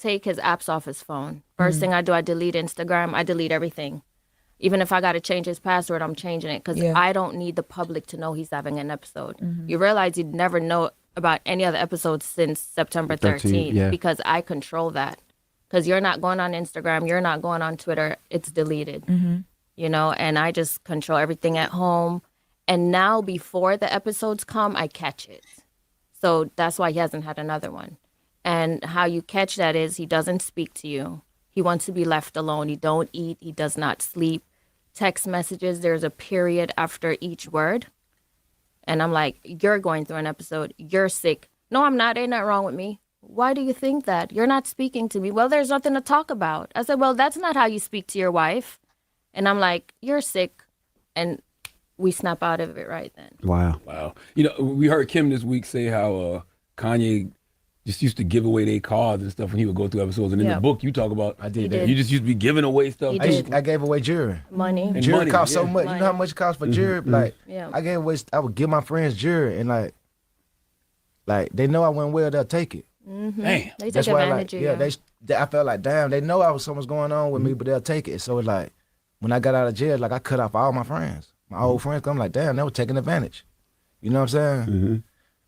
take his apps off his phone. First thing I do, I delete Instagram. I delete everything. Even if I got to change his password, I'm changing it because I don't need the public to know he's having an episode. You realize you'd never know about any other episodes since September 13th because I control that. Because you're not going on Instagram, you're not going on Twitter, it's deleted. You know, and I just control everything at home. And now before the episodes come, I catch it. So that's why he hasn't had another one. And how you catch that is he doesn't speak to you. He wants to be left alone. He don't eat. He does not sleep. Text messages, there's a period after each word. And I'm like, you're going through an episode. You're sick. No, I'm not. Ain't nothing wrong with me. Why do you think that? You're not speaking to me. Well, there's nothing to talk about. I said, well, that's not how you speak to your wife. And I'm like, you're sick. And we snap out of it right then. Wow. You know, we heard Kim this week say how Kanye just used to give away their cards and stuff when he would go through episodes. And in the book, you talk about, I did that. You just used to be giving away stuff. I gave away jewelry. Money. And jewelry cost so much. Money. You know how much it costs for jewelry? Like, I would give my friends jewelry, and like they know I went well, they'll take it. Damn. They take That's why, advantage of you. I felt like, damn, they know something's going on with me, but they'll take it. So it's like, when I got out of jail, like I cut off all my friends, my old friends. I'm like, damn, they were taking advantage. You know what I'm saying?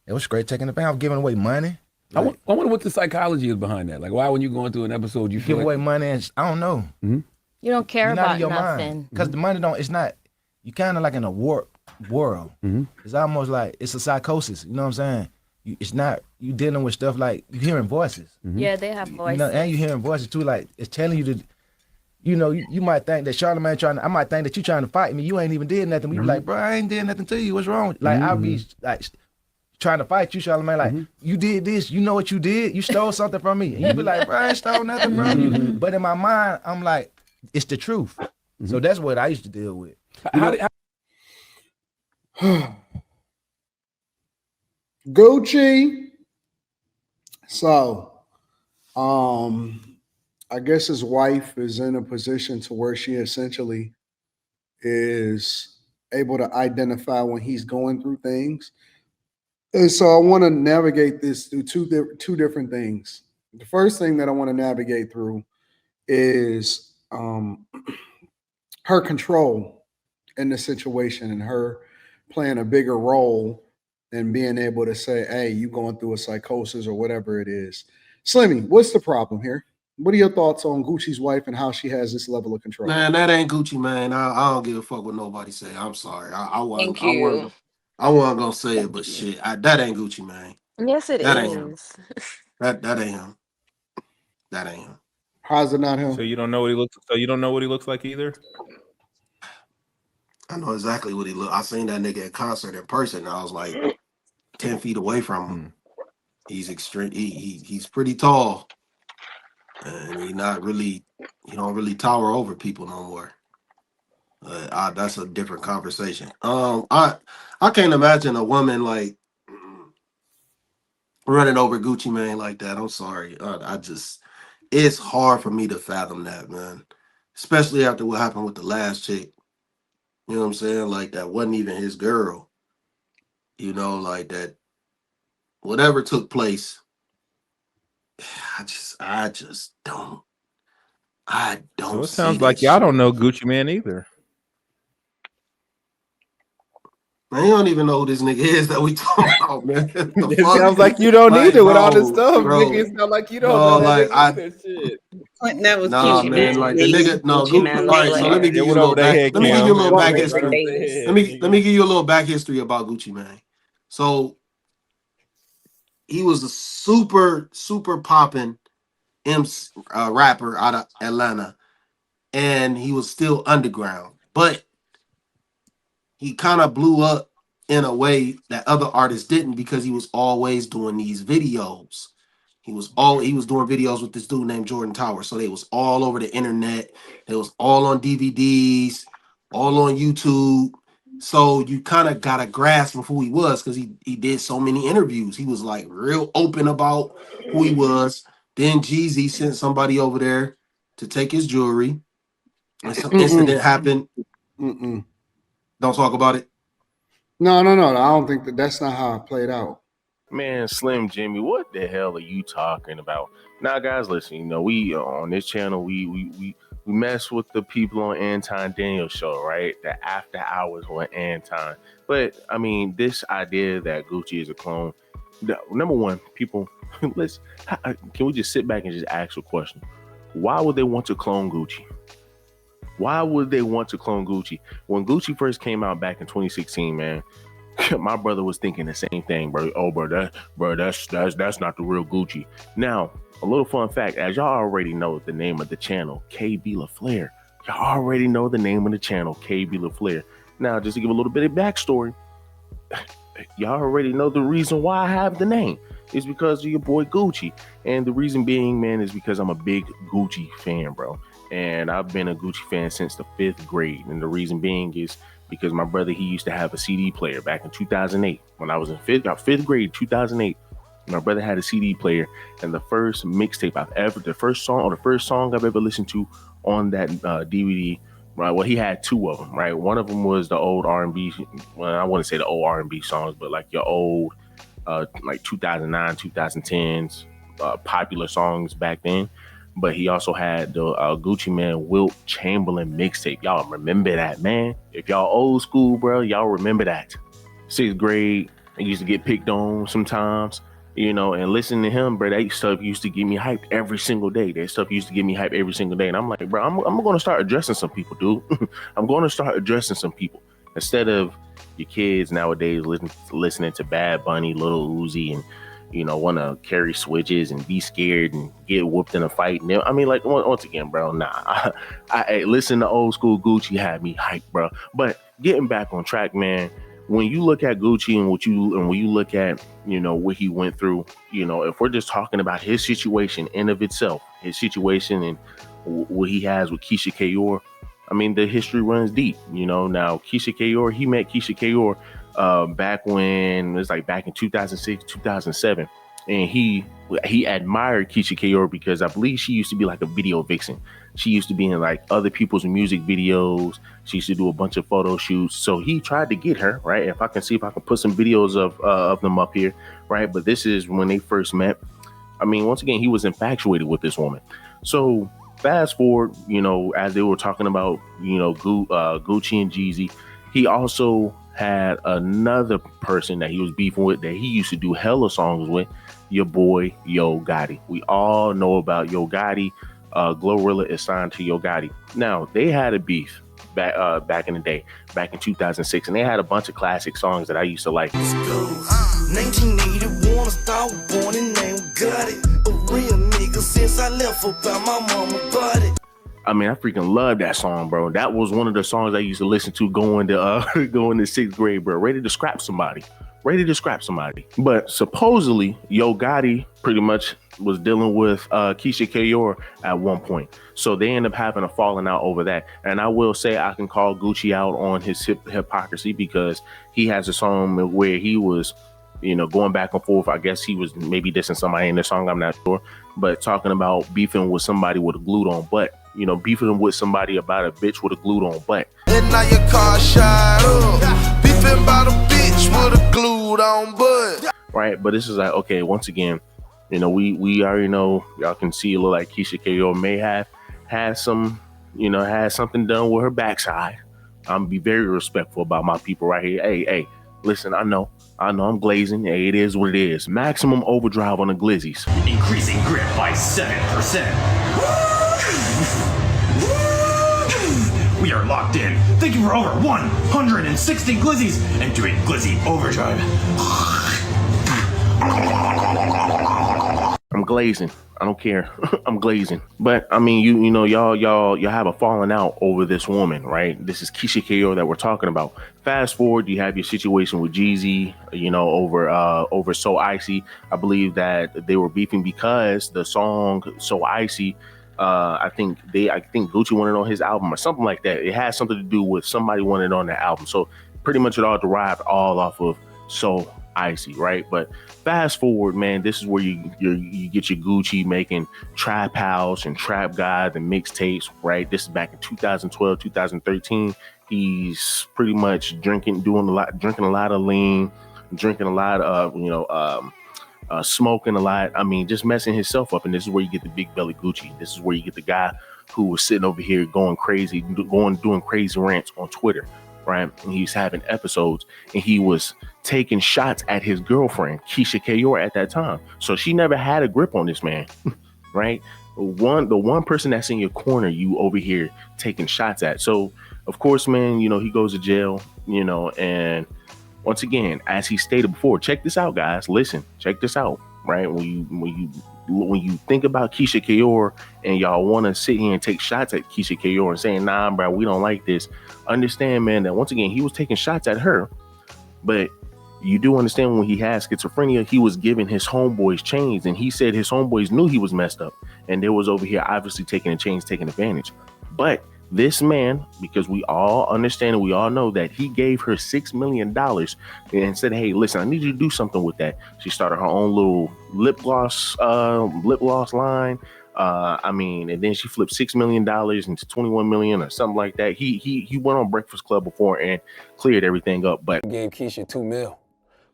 It was straight taking advantage. I was giving away money. I wonder what the psychology is behind that. Like, why when you're going through an episode, you feel give away money and I don't know. You don't care about nothing. Because the money it's not, you kind of like in a warped world. It's almost like, it's a psychosis, you know what I'm saying? It's not, you dealing with stuff like, you hearing voices. Yeah, they have voices. You know, and you hearing voices too, like, it's telling you to, you know, you might think that Charlamagne I might think that you trying to fight me, you ain't even did nothing. You be like, bro, I ain't did nothing to you, what's wrong? Like, I'll be like, trying to fight you, Charlamagne, like, you did this, you know what you did? You stole something from me. And you be like, bro, I ain't stole nothing from you. But in my mind, I'm like, it's the truth. So that's what I used to deal with. Gucci. So, I guess his wife is in a position to where she essentially is able to identify when he's going through things. And so I want to navigate this through two different things. The first thing that I want to navigate through is her control in the situation and her playing a bigger role than being able to say, hey, you going through a psychosis or whatever it is. Slimmy, what's the problem here? What are your thoughts on Gucci's wife and how she has this level of control? Man, that ain't Gucci, man. I don't give a fuck what nobody say. I'm sorry. I wasn't gonna say it, but shit, that ain't Gucci, man. Yes, it that is. Ain't him. That ain't him. That ain't him. How's it not him? So you don't know what he looks. So you don't know what he looks like either. I know exactly what he look. I seen that nigga at concert in person. I was like 10 feet away from him. He's extreme. He's pretty tall, and he don't really tower over people no more. That's a different conversation. I can't imagine a woman like running over Gucci Mane like that. I'm sorry. It's hard for me to fathom that, man. Especially after what happened with the last chick. You know what I'm saying? Like, that wasn't even his girl. You know, like that. Whatever took place, I just don't. So it sounds like y'all don't know Gucci Mane either. Man, you don't even know who this nigga is that we talking about, man. It sounds like you don't either with all this stuff. Nigga, it sounds like you don't know like that shit. That was Gucci, man. Like the nigga, no. All right, so let me give you a little back. Let me give you a little back history. Let me give you a little back history about Gucci Mane. So he was a super popping rapper out of Atlanta, and he was still underground, but he kind of blew up in a way that other artists didn't because he was always doing these videos. He was doing videos with this dude named Jordan Tower. So they was all over the internet. They was all on DVDs, all on YouTube. So you kind of got a grasp of who he was because he did so many interviews. He was like real open about who he was. Then Jeezy sent somebody over there to take his jewelry. And some incident happened. Don't talk about it. No. I don't think that's not how it played out. Man, Slim Jimmy, what the hell are you talking about? Now, guys, listen, you know, we on this channel, we mess with the people on Anton Daniels show, right? The after hours with Anton. But I mean, this idea that Gucci is a clone, number one, people, can we just sit back and just ask a question? Why would they want to clone Gucci? Why would they want to clone Gucci? When Gucci first came out back in 2016, man, my brother was thinking the same thing, bro. Oh, that's not the real Gucci. Now, a little fun fact, as y'all already know the name of the channel, KB LaFleur. Y'all already know the name of the channel, KB LaFleur. Now, just to give a little bit of backstory, y'all already know the reason why I have the name. It's because of your boy Gucci. And the reason being, man, is because I'm a big Gucci fan, bro. And I've been a Gucci fan since the 5th grade. And the reason being is because my brother, he used to have a CD player back in 2008. When I was in fifth grade, 2008, my brother had a CD player, and the first mixtape the first song I've ever listened to on that DVD, right? Well, he had two of them, right? One of them was the old R&B. Well, I wouldn't say the old R&B songs, but like your old, like 2009, 2010s popular songs back then. But he also had the Gucci Mane Wilt Chamberlain mixtape. Y'all remember that, man? If y'all old school, bro, y'all remember that. 6th grade, I used to get picked on sometimes, you know, and listening to him, bro, that stuff used to get me hyped every single day. That stuff used to get me hyped every single day. And I'm like, bro, I'm going to start addressing some people, dude. I'm going to start addressing some people. Instead of your kids nowadays listening to Bad Bunny, Lil Uzi, and you know, want to carry switches and be scared and get whooped in a fight. I mean, like, once again, bro, nah. I listen to old school Gucci had me hyped, bro. But getting back on track, man, when you look at Gucci and when you look at, you know, what he went through, you know, if we're just talking about his situation in of itself, his situation and what he has with Keyshia Ka'oir, I mean, the history runs deep, you know. Now, Keyshia Ka'oir, he met Keyshia Ka'oir back when it was like back in 2006, 2007. And he admired Keyshia Ka'oir because I believe she used to be like a video vixen. She used to be in like other people's music videos. She used to do a bunch of photo shoots. So he tried to get her, right? If I can put some videos of them up here, right? But this is when they first met. I mean, once again, he was infatuated with this woman. So fast forward, you know, as they were talking about, you know, Gucci and Jeezy, he also had another person that he was beefing with that he used to do hella songs with, your boy Yo Gotti. We all know about Yo Gotti. Glorilla is signed to Yo Gotti. Now, they had a beef back in the day, back in 2006, and they had a bunch of classic songs that I used to like. 1981, I started born in name Gotti. A real nigga since I left about my mama body. I mean, I freaking love that song, bro. That was one of the songs I used to listen to going to 6th grade, bro. Ready to scrap somebody. But supposedly, Yo Gotti pretty much was dealing with Keyshia Ka'oir at one point. So they end up having a falling out over that. And I will say I can call Gucci out on his hypocrisy because he has a song where he was, you know, going back and forth. I guess he was maybe dissing somebody in the song, I'm not sure. But talking about beefing with somebody with a glued on butt. You know, beefing with somebody about a bitch with a glued on butt. And now your car shine up. Beefing about a bitch with a glued on butt. Right, but this is like, okay, once again, you know, we already know, y'all can see a little like Keyshia Ka'oir may have had some, you know, had something done with her backside. I'm gonna be very respectful about my people right here. Hey, listen, I know I'm glazing. Hey, it is what it is. Maximum overdrive on the glizzies. Increasing grip by 7%. We are locked in. Thank you for over 160 glizzies and doing glizzy overdrive. I'm glazing. I don't care. I'm glazing. But I mean, you know, y'all have a falling out over this woman, right? This is Keyshia Ka'oir that we're talking about. Fast forward, you have your situation with Jeezy, you know, over So Icy. I believe that they were beefing because the song So Icy, I think Gucci wanted on his album or something like that. It had something to do with somebody wanted on the album. So pretty much it all derived all off of So Icy, right? But fast forward, man, this is where you get your Gucci making Trap House and Trap God and mixtapes, right? This is back in 2012, 2013. He's pretty much drinking a lot of lean, drinking a lot of, smoking a lot. I mean, just messing himself up. And this is where you get the big belly Gucci. This is where you get the guy who was sitting over here going crazy, doing crazy rants on Twitter, right? And he's having episodes, and he was taking shots at his girlfriend, Keyshia at that time. So she never had a grip on this man, right? The one person that's in your corner, you over here taking shots at. So, of course, man, you know, he goes to jail, you know, and once again, as he stated before, check this out, guys. Listen, check this out, right? When you think about Keyshia and y'all want to sit here and take shots at Keyshia and saying, nah, bro, we don't like this. Understand, man, that once again, he was taking shots at her, but you do understand when he had schizophrenia, he was giving his homeboys chains, and he said his homeboys knew he was messed up, and they was over here obviously taking the chains, taking advantage. But this man, because we all understand and we all know that he gave her $6 million and said, hey, listen, I need you to do something with that. She started her own little lip gloss line. I mean, and then she flipped $6 million into 21 million or something like that. He went on Breakfast Club before and cleared everything up. But gave Keyshia $2 million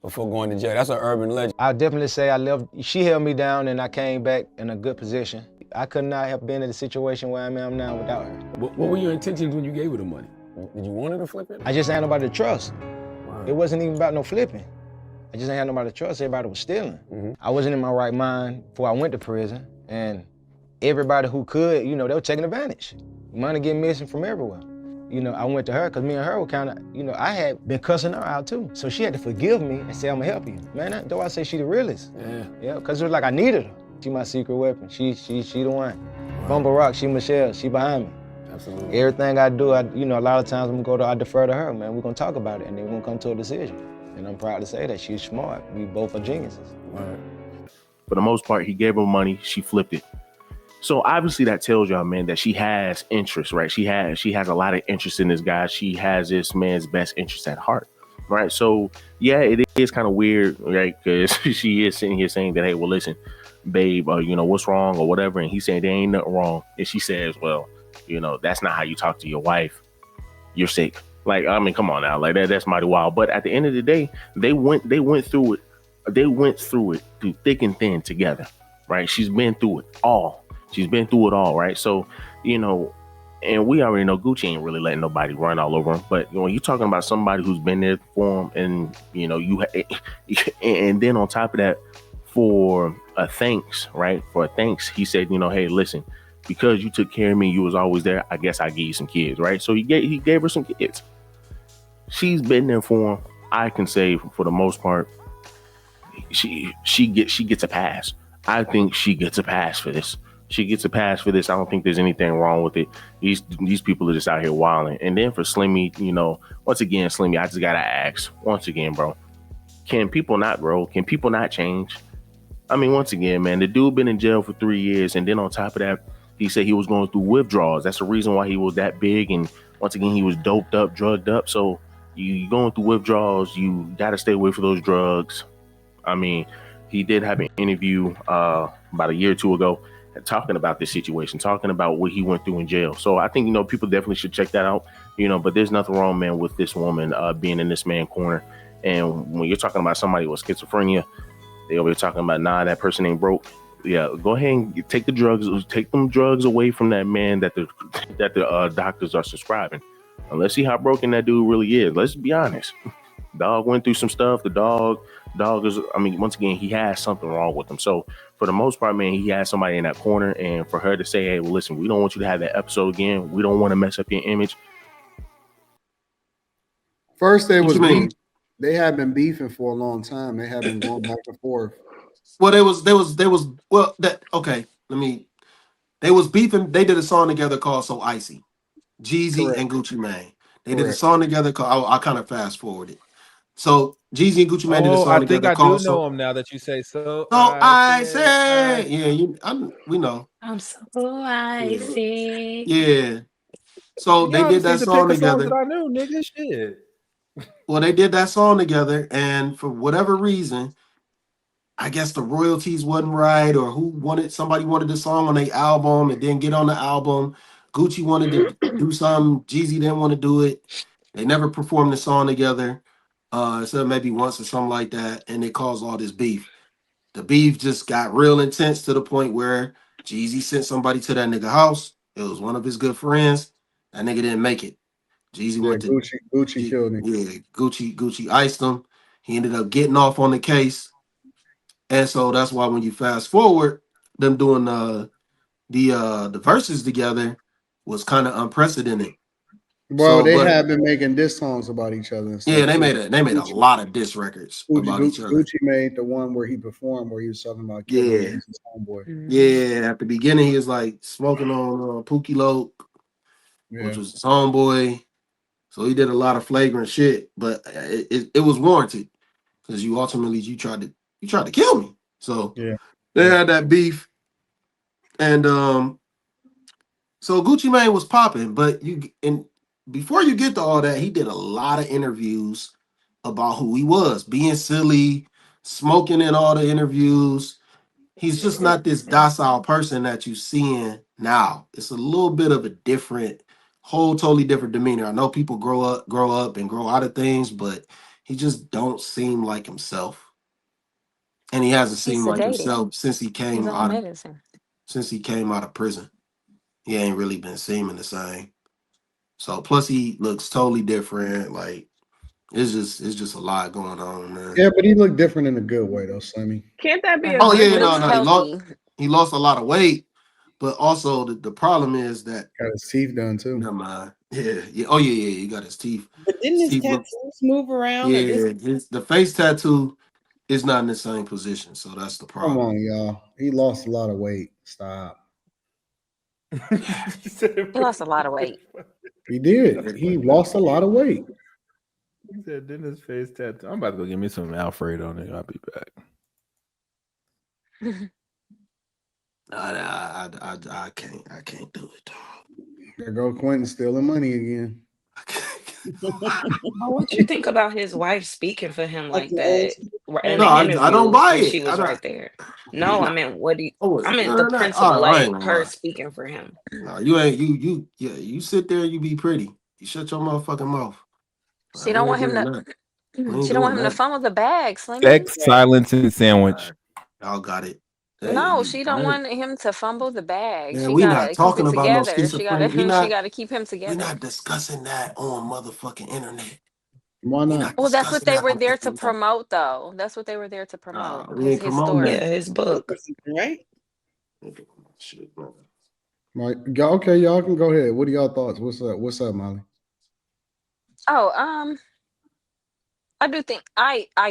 before going to jail. That's an urban legend. I definitely say I left. She held me down, and I came back in a good position. I could not have been in the situation where I am now without her. What were your intentions when you gave her the money? Did you want her to flip it? I just ain't nobody to trust. Wow. It wasn't even about no flipping. I just ain't had nobody to trust. Everybody was stealing. Mm-hmm. I wasn't in my right mind before I went to prison, and everybody who could, you know, they were taking advantage. Money getting missing from everywhere. You know, I went to her because me and her were kind of, you know, I had been cussing her out too. So she had to forgive me and say, I'm gonna help you. Man, though I say she the realest. Yeah, because it was like I needed her. She my secret weapon. She the one. Wow. Bumble Rock, she Michelle, she behind me. Absolutely. Everything I do, you know, a lot of times I defer to her, man. We're gonna talk about it and then we're gonna come to a decision. And I'm proud to say that she's smart. We both are geniuses. Right. For the most part, he gave her money, she flipped it. So obviously that tells y'all, man, that she has interest, right? She has a lot of interest in this guy. She has this man's best interest at heart, right? So yeah, it is kind of weird, right? Because she is sitting here saying that, hey, well, listen, babe, you know, what's wrong or whatever. And he's saying there ain't nothing wrong. And she says, well, you know, that's not how you talk to your wife. You're sick. Like, I mean, come on now, like that's mighty wild. But at the end of the day, they went through it. They went through it through thick and thin together, right? She's been through it all. She's been through it all, right? So, you know, and we already know Gucci ain't really letting nobody run all over him. But you know, when you're talking about somebody who's been there for him, and you know, and then on top of that, for a thanks, right? For a thanks, he said, you know, hey, listen, because you took care of me, you was always there. I guess I gave you some kids, right? So he gave her some kids. She's been there for him. I can say for the most part, she gets a pass. I think she gets a pass for this. She gets a pass for this. I don't think there's anything wrong with it. These people are just out here wilding. And then for Slimmy, you know, once again, Slimmy, I just gotta ask once again, bro, can people not grow? Can people not change? I mean, once again, man, the dude been in jail for 3 years, and then on top of that, he said he was going through withdrawals. That's the reason why he was that big. And once again, he was doped up, drugged up. So you going through withdrawals, you gotta stay away from those drugs. I mean, he did have an interview about a year or two ago talking about this situation, talking about what he went through in jail. So I think, you know, people definitely should check that out, you know, but there's nothing wrong, man, with this woman being in this man's corner. And when you're talking about somebody with schizophrenia, they over here talking about, nah, that person ain't broke. Yeah, go ahead and take them drugs away from that man that the doctors are prescribing. And let's see how broken that dude really is. Let's be honest. Dog went through some stuff. The dog is, I mean, once again, he has something wrong with him. So for the most part, man, he has somebody in that corner. And for her to say, hey, well, listen, we don't want you to have that episode again. We don't want to mess up your image. First, they had been beefing for a long time. They had been going back and forth. Well, they was beefing. They did a song together called So Icy. Jeezy Correct. and Gucci Mane. They Correct. did a song together called, I kind of fast forwarded. So Jeezy and Gucci Mane did a song together called. I think I do know him now that you say so. I say, yeah, we know. I'm so icy. Yeah. So they did that song together. That I knew, nigga, shit. Well, they did that song together, and for whatever reason, I guess the royalties wasn't right, or somebody wanted the song on their album and didn't get on the album. Gucci wanted to do something. Jeezy didn't want to do it. They never performed the song together. So maybe once or something like that, and it caused all this beef. The beef just got real intense to the point where Jeezy sent somebody to that nigga house. It was one of his good friends. That nigga didn't make it. Jeezy went to Gucci killed him. Yeah, Gucci iced him. He ended up getting off on the case. And so that's why when you fast forward, them doing the verses together was kind of unprecedented. Well, they have been making diss songs about each other and stuff. Yeah, they made a lot of diss records about each other. Gucci made the one where he performed where he was talking about killing his homeboy. Yeah, at the beginning he was like smoking on Pookie Loc, which was his homeboy. So he did a lot of flagrant shit, but it was warranted because you tried to kill me. So they had that beef, and so Gucci Mane was popping, but before you get to all that, he did a lot of interviews about who he was, being silly, smoking in all the interviews. He's just not this docile person that you seeing now. It's a little bit of a totally different demeanor. I know people grow up and grow out of things, but he just don't seem like himself. And he hasn't seemed like himself since he came out of prison. He ain't really been seeming the same. So plus he looks totally different. Like it's just a lot going on, man. Yeah, but he looked different in a good way though, Slimmy. Can't that be a He lost a lot of weight, but also the problem is that got his teeth done too. Never mind. Yeah. Oh yeah, he got his teeth. But didn't his tattoos move around? Yeah, the face tattoo is not in the same position, so that's the problem. Come on, y'all. He lost a lot of weight. Stop. He lost a lot of weight. He did. He lost a lot of weight. He said, "Then his face tattoo." I'm about to go get me some Alfredo, nigga. I'll be back. I can't do it, dog. There go Quentin stealing money again. What you think about his wife speaking for him like that? I don't buy it. She was right there. No, I meant what do you? I meant the principle, like her speaking for him. No, you ain't you sit there and you be pretty. You shut your motherfucking mouth. She don't want him to. She don't want him to fumble the bag. Sex, silence, and sandwich. Y'all got it. No, she don't want him to fumble the bag. Man, she we gotta not talking keep it about together. no She schizophrenia. gotta keep him together. We're not discussing that on motherfucking internet. Why not? Well, that's what they were there to promote, though. That's what they were there to promote. His story. Yeah, his book. Right? Okay, y'all can go ahead. What are y'all thoughts? What's up, Molly? Oh, I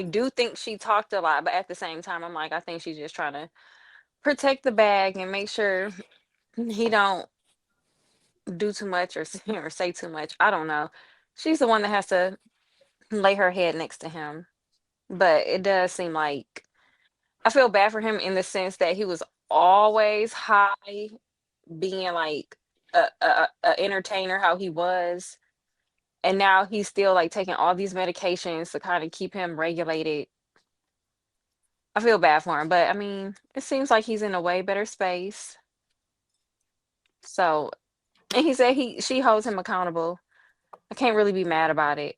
do think she talked a lot, but at the same time, I'm like, I think she's just trying to protect the bag and make sure he don't do too much or say too much. I don't know. She's the one that has to lay her head next to him. But it does seem like I feel bad for him in the sense that he was always high, being like a entertainer, how he was. And now he's still like taking all these medications to kind of keep him regulated. I feel bad for him, but I mean, it seems like he's in a way better space. So, and he said she holds him accountable. I can't really be mad about it.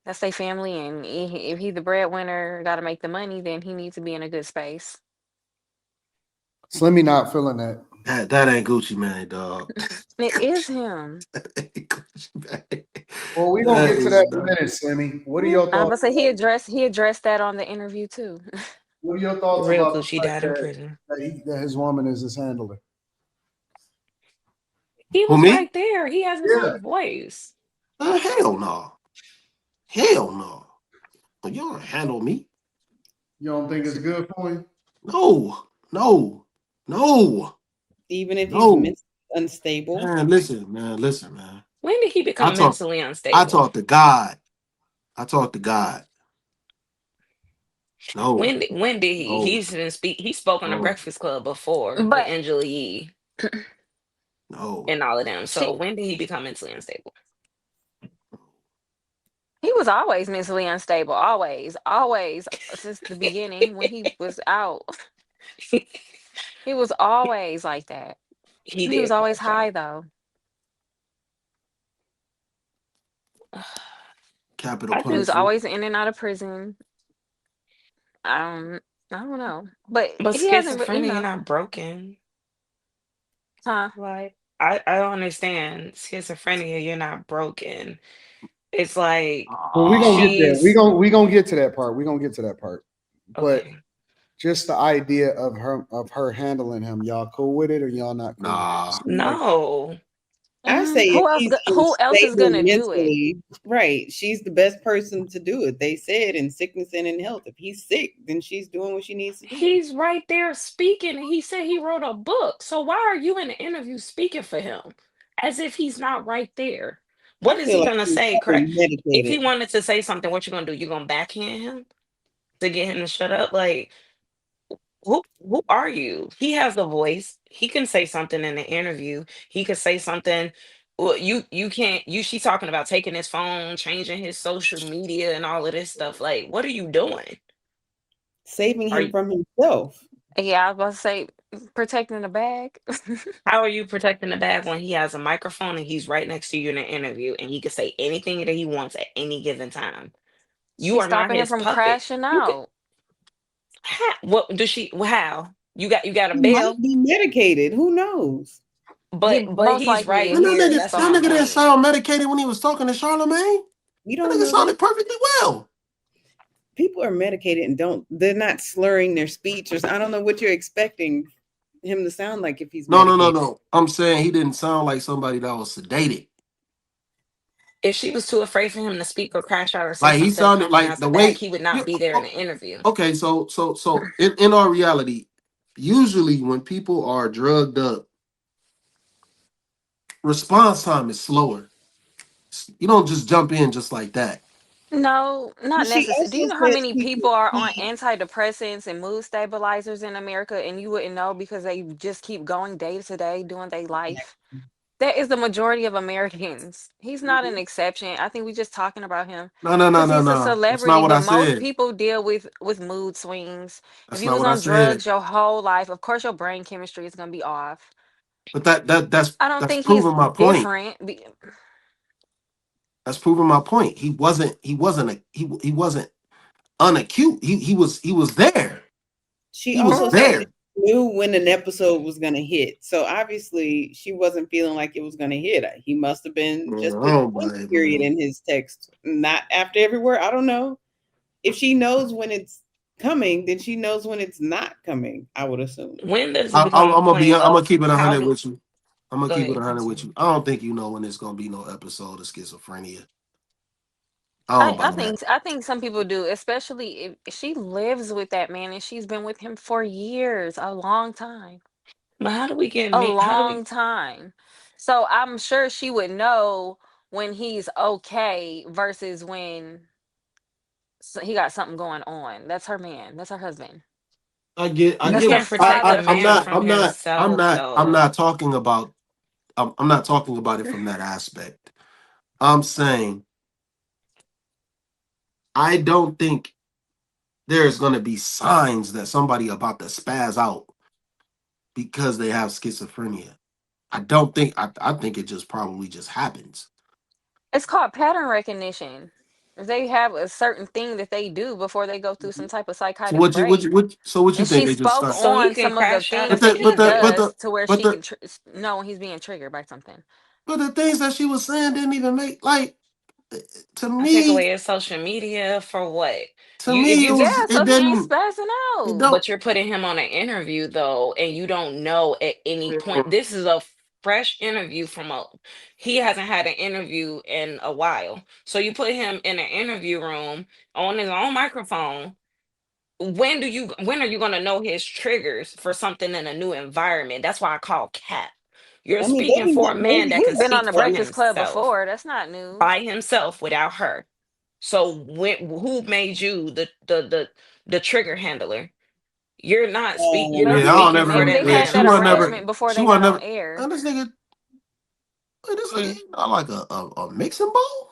That's their family, and if he's the breadwinner, got to make the money, then he needs to be in a good space. Slimmy not feeling that. That ain't Gucci Mane, dog. It is him. Well, we gonna get to that in a minute, Slimmy. What are your thoughts? I was gonna say he addressed that on the interview too. What are your thoughts Real about Gucci died in prison? That his woman is his handler? He was right there. He has his own voice. Hell no. Hell no. You don't handle me. You don't think it's good for you? No. Even if he's mentally unstable. Man, listen, man. When did he become mentally unstable? I talk to God. No. When did he? No. He's been he spoke on the Breakfast Club before with Angela Yee. No. And all of them. So when did he become mentally unstable? He was always mentally unstable. Always since the beginning when he was out. He was always like that. He was always high though. Capital He was always in and out of prison. I don't know, but But he hasn't. schizophrenia not broken. Huh? Like I don't understand schizophrenia. You're not broken. It's like Well, we're gonna get there. she's We gonna get to that part. We're gonna get to that part. But okay. just the idea of her handling him, y'all cool with it or y'all not cool Nah. with it? No. I say if he's Who else is unstable gonna do it? mentally, right? She's the best person to do it. They said in sickness and in health. If he's sick, then she's doing what she needs to do. He's right there speaking. He said he wrote a book. So why are you in the interview speaking for him? As if he's not right there. What I is feel he like gonna he's say? If he medicated. wanted to say something, what you gonna do? You gonna backhand him to get him to shut up? Like who are you? He has a voice. He can say something in the interview. He could say something. Well, you can't she's talking about taking his phone, changing his social media and all of this stuff. Like, what are you doing? Saving Are him you from himself. Yeah, I was about to say protecting the bag. how are you protecting the bag when he has a microphone and he's right next to you in an interview and he can say anything that he wants at any given time? You She's are not stopping him his from puppet. crashing You could out. what does she how? You got a He might bail? be medicated. Who knows? He But most he's likely right Man, is. here. He's That's that my nigga didn't fine. point. sound medicated when he was talking to Charlamagne. We That don't nigga know that. sounded perfectly well. People are medicated and they're not slurring their speech, or I don't know what you're expecting him to sound like if he's medicated. No. I'm saying he didn't sound like somebody that was sedated. If she was too afraid for him to speak or crash out or say Like he something sounded coming like out the the back, way. he would not be there in the interview. Okay, so in our reality, usually when people are drugged up, response time is slower. You don't just jump in just like that. No, But not she necessarily. Do you also know how said many people are on antidepressants and mood stabilizers in America and you wouldn't know because they just keep going day to day doing their life? That is the majority of Americans. He's not an exception. I think we just talking about him because he's a No. That's not celebrity, what but I most said. people deal with mood swings. If That's you not was what I on said. drugs your whole life, of course your brain chemistry is gonna be off. But that's I don't that's think he's proving my point. different. That's proving my point. He wasn't unacute. He was there. she He was also said there. that she knew when an episode was going to hit. So obviously she wasn't feeling like it was going to hit. He must have been just put one period in his text, not after every word. I don't know. If she knows when it's coming, then she knows when it's not coming, I would assume. When does it I'm become a point gonna of keep it how 100 do with you. I'm gonna go keep it ahead, 100 with continue. you. I don't think you know when there's gonna be no episode of schizophrenia. I don't buy that. I think some people do, especially if she lives with that man and she's been with him for years, a long time. But how do we get A how do we long time. So I'm sure she would know when he's okay versus when he got something going on. That's her man. That's her husband. I get you That's her can't protect a father man figure. from himself I'm though. not talking about I'm not talking about it from that aspect. I'm saying I don't think there's gonna be signs that somebody about to spaz out because they have schizophrenia. I don't think I think it just probably just happens. It's called pattern recognition. They have a certain thing that they do before they go through some type of So psychotic break. what you And think she they just spoke start? So he on can some of the crash out But at things the that the he but end the of but it. does the to where but she the can know when he's being triggered by something. but the things that she was saying didn't even make like to I take me away his social media for what? to You if me you Yeah, it so he ain't didn't spazzing it out. don't but you're putting him on an interview though, and you don't know at any point. This is a fresh interview from a he hasn't had an interview in a while. So you put him in an interview room on his own microphone. When are you gonna know his triggers for something in a new environment? That's why I call cap. You're I mean, speaking for a man maybe that can Been on speak the for Breakfast Club himself before. That's not news. by himself without her. So who made you the trigger handler? You're not yeah I don't speaking ever for Maybe that they yeah had man. she that I'm was never arrangement sorry. before she they was got on never air. and this nigga Mm. not like a mixing bowl.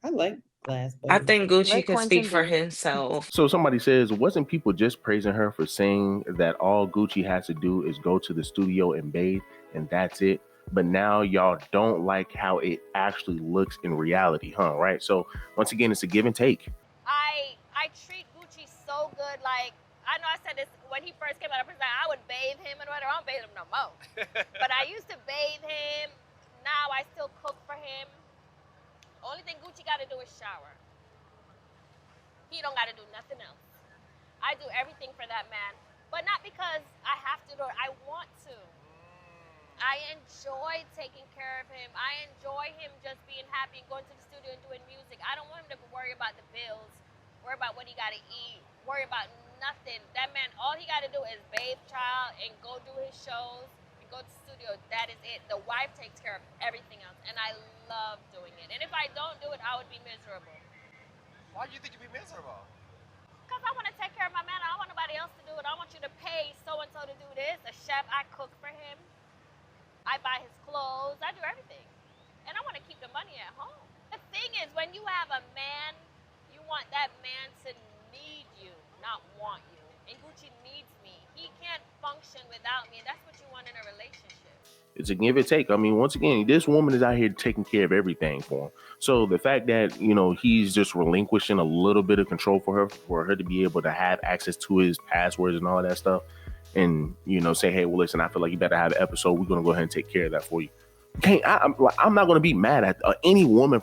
I like glass I bowls. think Gucci Let could speak Quentin for be. himself. So somebody says, wasn't people just praising her for saying that all Gucci has to do is go to the studio and bathe and that's it? But now y'all don't like how it actually looks in reality, huh? Right? So once again, it's a give and take. I treat Gucci like, I know I said this when he first came out of prison, I would bathe him and whatever. I don't bathe him no more. But I used to bathe him. Now I still cook for him. Only thing Gucci got to do is shower. He don't got to do nothing else. I do everything for that man. But not because I have to do it. I want to. I enjoy taking care of him. I enjoy him just being happy and going to the studio and doing music. I don't want him to worry about the bills, worry about what he got to eat, worry about nothing. That man, all he got to do is bathe child and go do his shows and go to the studio. That is it. The wife takes care of everything else, and I love doing it. And if I don't do it, I would be miserable. Why do you think you'd be miserable? Because I want to take care of my man. I don't want nobody else to do it. I want you to pay so-and-so to do this. A chef, I cook for him. I buy his clothes. I do everything. And I want to keep the money at home. The thing is, when you have a man, you want that man to need you, not want you. And Gucci needs me. He can't function without me. And that's what you want in a relationship. It's a give and take. I mean, once again, this woman is out here taking care of everything for him. So the fact that, you know, he's just relinquishing a little bit of control for her to be able to have access to his passwords and all that stuff, and, you know, say, hey, well, listen, I feel like you better have an episode. We're going to go ahead and take care of that for you. I'm not going to be mad at any woman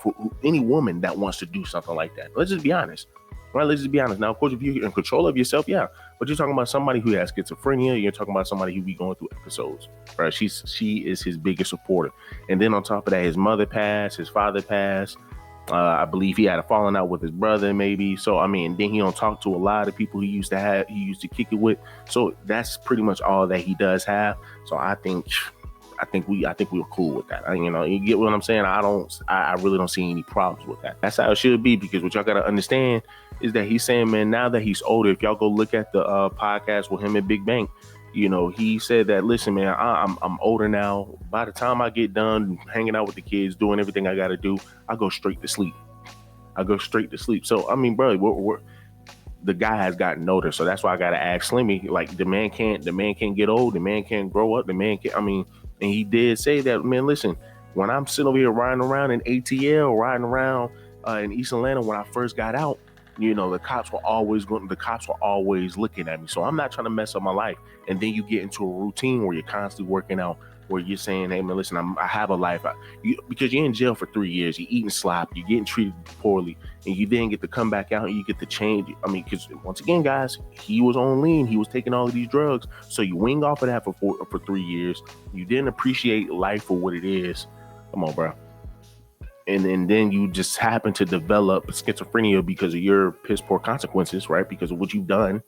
that wants to do something like that. Let's just be honest. Right, let's just be honest. Now, of course, if you're in control of yourself, yeah. But you're talking about somebody who has schizophrenia. You're talking about somebody who be going through episodes, right? She is his biggest supporter. And then on top of that, his mother passed, his father passed. I believe he had a falling out with his brother, maybe. So, I mean, then he don't talk to a lot of people he used to kick it with. So that's pretty much all that he does have. So I think we were cool with that. You know, you get what I'm saying? I really don't see any problems with that. That's how it should be, because what y'all got to understand is that he's saying, man, now that he's older, if y'all go look at the podcast with him and Big Bang, you know, he said that, listen, man, I'm older now. By the time I get done hanging out with the kids, doing everything I got to do, I go straight to sleep. So, I mean, bro, the guy has gotten older. So that's why I got to ask Slimmy, like, the man can't get old. The man can't grow up. And he did say that, man, listen, when I'm sitting over here riding around in ATL, riding around in East Atlanta, when I first got out, you know, the cops were always looking at me. So I'm not trying to mess up my life. And then you get into a routine where you're constantly working out, where you're saying, hey, man, listen, I have a life. Because you're in jail for 3 years, you're eating slop, you're getting treated poorly, and you then get to come back out and you get to change. I mean, because once again, guys, he was on lean. He was taking all of these drugs. So you wing off of that for 3 years. You didn't appreciate life for what it is. Come on, bro. And then you just happen to develop schizophrenia because of your piss poor consequences, right? Because of what you've done.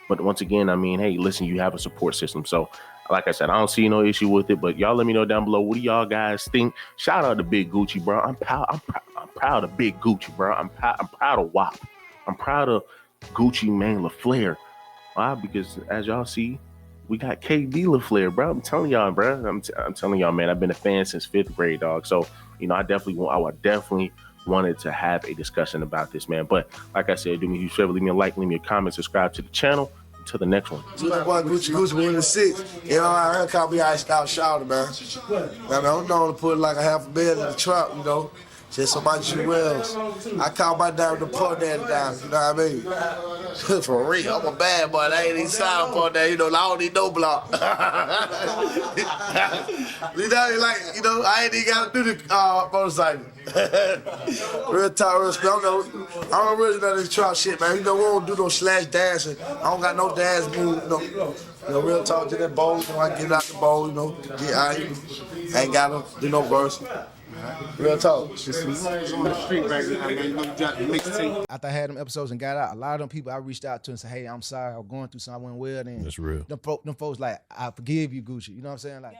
But once again, I mean, hey, listen, you have a support system. So like I said, I don't see no issue with it, but y'all let me know down below. What do y'all guys think? Shout out to Big Gucci, bro. I'm proud of Big Gucci, bro. I'm proud of WAP. I'm proud of Gucci Mane LaFleur. Why? Because as y'all see, we got KD LaFleur, bro. I'm telling y'all, bro. I'm telling y'all, man. I've been a fan since 5th grade, dog. So, you know, I definitely wanted to have a discussion about this, man. But like I said, do me a huge favor, leave me a like, leave me a comment, subscribe to the channel. Until the next one. Gucci winning the 6. You know, I heard call me iced out shouting, man. I don't know to put like a half a bed in the trunk, you know. Just so my jewels. I call my dad to put that down, you know what I mean? For real, I'm a bad boy. I ain't even signed for that, you know, I don't need no block. You know, like, you know, I ain't even got to do the motorcycle. Real talk, real speak. I don't really know this trap shit, man. You know, we don't do no slash dancing. I don't got no dance move, you know, real talk to that bowl, you know, I get out the bowl, you know, get out, ain't got to do no verse. Real talk. After I had them episodes and got out, a lot of them people I reached out to and said, hey, I'm sorry, I was going through something, I went well. Then that's real. Them folks like, I forgive you, Gucci. You know what I'm saying? Like,